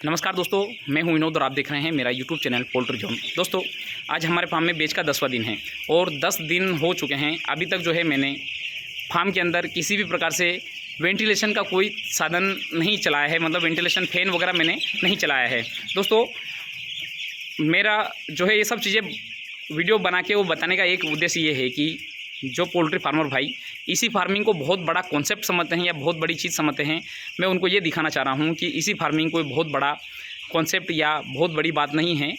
नमस्कार दोस्तों, मैं हूं विनोद और आप देख रहे हैं मेरा यूट्यूब चैनल पोल्ट्री जोन। दोस्तों, आज हमारे फार्म में बेच का 10वां दिन है और 10 दिन हो चुके हैं। अभी तक जो है मैंने फार्म के अंदर किसी भी प्रकार से वेंटिलेशन का कोई साधन नहीं चलाया है, मतलब वेंटिलेशन फैन वगैरह मैंने नहीं चलाया है। दोस्तों, मेरा जो है ये सब चीज़ें वीडियो बना के वो बताने का एक उद्देश्य ये है कि जो पोल्ट्री फार्मर भाई इसी फार्मिंग को बहुत बड़ा कॉन्सेप्ट समझते हैं या बहुत बड़ी चीज़ समझते हैं, मैं उनको ये दिखाना चाह रहा हूँ कि इसी फार्मिंग कोई बहुत बड़ा कॉन्सेप्ट या बहुत बड़ी बात नहीं है।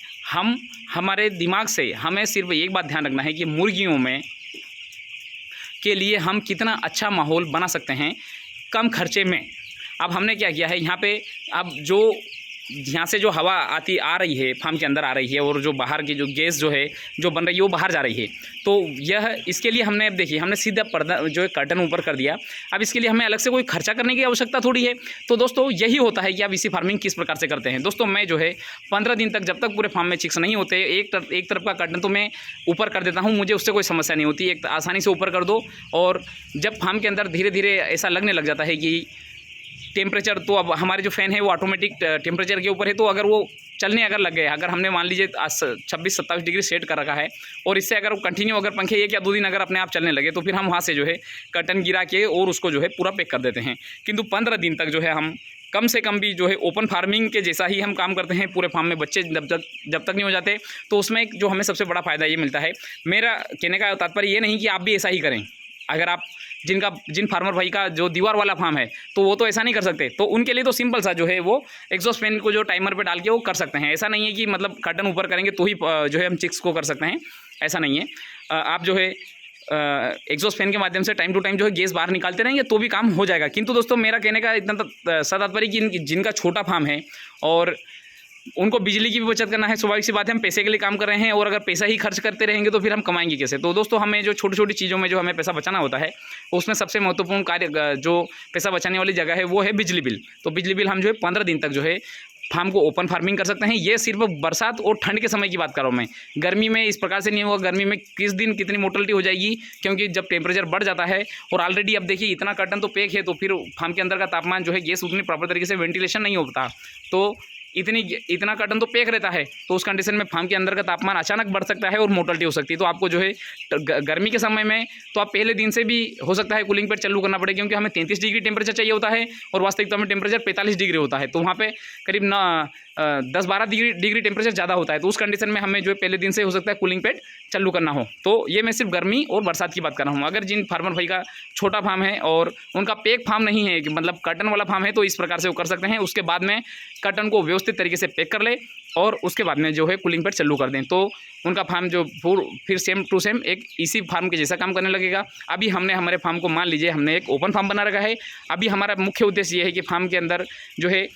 हमारे दिमाग से हमें सिर्फ एक बात ध्यान रखना है कि मुर्गियों में के लिए हम कितना अच्छा माहौल बना सकते हैं कम खर्चे में। अब हमने क्या किया है, यहाँ पे अब जो यहाँ से जो हवा आ रही है फार्म के अंदर आ रही है और जो बाहर की जो गैस जो है जो बन रही है वो बाहर जा रही है। तो यह इसके लिए हमने अब देखिए हमने सीधा पर्दा जो है कर्टन ऊपर कर दिया। अब इसके लिए हमें अलग से कोई खर्चा करने की आवश्यकता थोड़ी है। तो दोस्तों, यही होता है कि आप इसी फार्मिंग किस प्रकार से करते हैं। दोस्तों, मैं जो है 15 दिन तक जब तक पूरे फार्म में चिक्स नहीं होते एक तरफ का कर्टन तो मैं ऊपर कर देता हूँ, मुझे उससे कोई समस्या नहीं होती। एक आसानी से ऊपर कर दो और जब फार्म के अंदर धीरे धीरे ऐसा लगने लग जाता है कि टेम्परेचर, तो अब हमारे जो फ़ैन है वो ऑटोमेटिक टेम्परेचर के ऊपर है, तो अगर वो चलने अगर लग गए, अगर हमने मान लीजिए 26-27 डिग्री सेट कर रखा है और इससे अगर वो कंटिन्यू अगर पंखे 1 या 2 दिन अगर अपने आप चलने लगे, तो फिर हम वहाँ से जो है कर्टन गिरा के और उसको जो है पूरा पैक कर देते हैं। किंतु 15 दिन तक जो है हम कम से कम भी जो है ओपन फार्मिंग के जैसा ही हम काम करते हैं। पूरे फार्म में बच्चे जब तक नहीं हो जाते, तो उसमें जो हमें सबसे बड़ा फ़ायदा ये मिलता है। मेरा कहने का तात्पर्य ये नहीं कि आप भी ऐसा ही करें। अगर आप जिन फार्मर भाई का जो दीवार वाला फार्म है तो वो तो ऐसा नहीं कर सकते, तो उनके लिए तो सिंपल सा जो है वो एग्जॉस्ट फैन को जो टाइमर पे डाल के वो कर सकते हैं। ऐसा नहीं है कि मतलब कर्टन ऊपर करेंगे तो ही जो है हम चिक्स को कर सकते हैं, ऐसा नहीं है। आप जो है एग्जॉस्ट फैन के माध्यम से टाइम टू टाइम जो है गैस बाहर निकालते रहेंगे तो भी काम हो जाएगा। किंतु दोस्तों, मेरा कहने का इतना तात्पर्य कि जिनका छोटा फार्म है और उनको बिजली की भी बचत करना है, स्वाभाविक सी बात है, हम पैसे के लिए काम कर रहे हैं और अगर पैसा ही खर्च करते रहेंगे तो फिर हम कमाएंगे कैसे। तो दोस्तों, हमें जो छोटी छोटी चीज़ों में जो हमें पैसा बचाना होता है, उसमें सबसे महत्वपूर्ण कार्य जो पैसा बचाने वाली जगह है वो है बिजली बिल। तो बिजली बिल हम जो है 15 दिन तक जो है फार्म को ओपन फार्मिंग कर सकते हैं। ये सिर्फ बरसात और ठंड के समय की बात कर रहा हूँ मैं। गर्मी में इस प्रकार से नहीं होगा। गर्मी में किस दिन कितनी मोर्टेलिटी हो जाएगी, क्योंकि जब टेम्परेचर बढ़ जाता है और ऑलरेडी अब देखिए इतना कर्टन तो पैक है, तो फिर फार्म के अंदर का तापमान जो है गैस उतनी प्रॉपर तरीके से वेंटिलेशन नहीं होता, तो इतना कर्टन तो पैक रहता है, तो उस कंडीशन में फार्म के अंदर का तापमान अचानक बढ़ सकता है और मोर्टेलिटी हो सकती है। तो आपको जो है गर्मी के समय में तो आप पहले दिन से भी हो सकता है कूलिंग पैड चालू करना पड़े, क्योंकि हमें 33 डिग्री टेम्परेचर चाहिए होता है और वास्तविकता में टेम्परेचर 45 डिग्री होता है। तो वहाँ पे करीब 10-12 डिग्री टेम्परेचर ज़्यादा होता है। तो उस कंडीशन में हमें जो है पहले दिन से हो सकता है कूलिंग पैड चालू करना हो। तो ये मैं सिर्फ गर्मी और बरसात की बात कर रहा हूँ। अगर जिन फार्मर भाई का छोटा फार्म है और उनका पैक फार्म नहीं है कि मतलब कर्टन वाला फार्म है, तो इस प्रकार से वो कर सकते हैं। उसके बाद में कर्टन को व्यवस्थित तरीके से पैक कर ले और उसके बाद में जो है कूलिंग पैड चालू कर दें, तो उनका फार्म जो फिर सेम टू सेम एक इसी फार्म के जैसा काम करने लगेगा। अभी हमने हमारे फार्म को मान लीजिए हमने एक ओपन फार्म बना रखा है। अभी हमारा मुख्य उद्देश्य ये है कि फार्म के अंदर जो है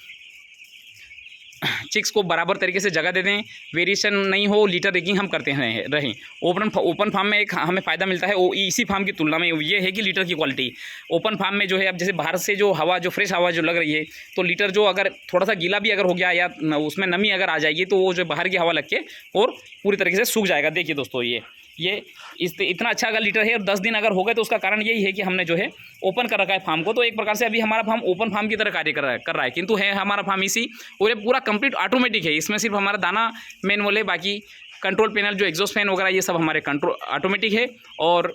चिक्स को बराबर तरीके से जगह दे दें, वेरिएशन नहीं हो, लीटर रेकिंग हम करते रहें। ओपन फार्म में एक हमें फ़ायदा मिलता है, वो इसी फार्म की तुलना में ये है कि लीटर की क्वालिटी ओपन फार्म में जो है, अब जैसे बाहर से जो हवा जो फ्रेश हवा जो लग रही है, तो लीटर जो अगर थोड़ा सा गीला भी अगर हो गया या उसमें नमी अगर आ जाएगी, तो वो जो बाहर की हवा लग के और पूरी तरीके से सूख जाएगा। देखिए दोस्तों, ये इतना अच्छा अगर लीटर है और 10 दिन अगर हो गए, तो उसका कारण यही है कि हमने जो है ओपन कर रखा है फार्म को। तो एक प्रकार से अभी हमारा फार्म ओपन फार्म की तरह कार्य कर रहा है, किंतु है हमारा फार्म इसी और ये पूरा कंप्लीट ऑटोमेटिक है। इसमें सिर्फ हमारा दाना मैनुअल है, बाकी कंट्रोल पैनल जो एग्जॉस्ट फैन वगैरह ये सब हमारे कंट्रोल ऑटोमेटिक है और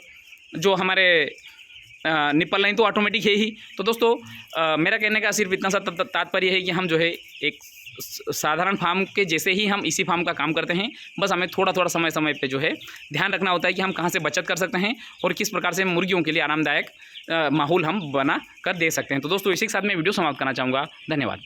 जो हमारे निप्पल लाइन तो ऑटोमेटिक है ही। तो दोस्तों, मेरा कहने का सिर्फ इतना सा तात्पर्य है कि हम जो है एक साधारण फार्म के जैसे ही हम इसी फार्म का काम करते हैं। बस हमें थोड़ा थोड़ा समय पे जो है ध्यान रखना होता है कि हम कहाँ से बचत कर सकते हैं और किस प्रकार से मुर्गियों के लिए आरामदायक माहौल हम बना कर दे सकते हैं। तो दोस्तों, इसी के साथ मैं वीडियो समाप्त करना चाहूँगा। धन्यवाद।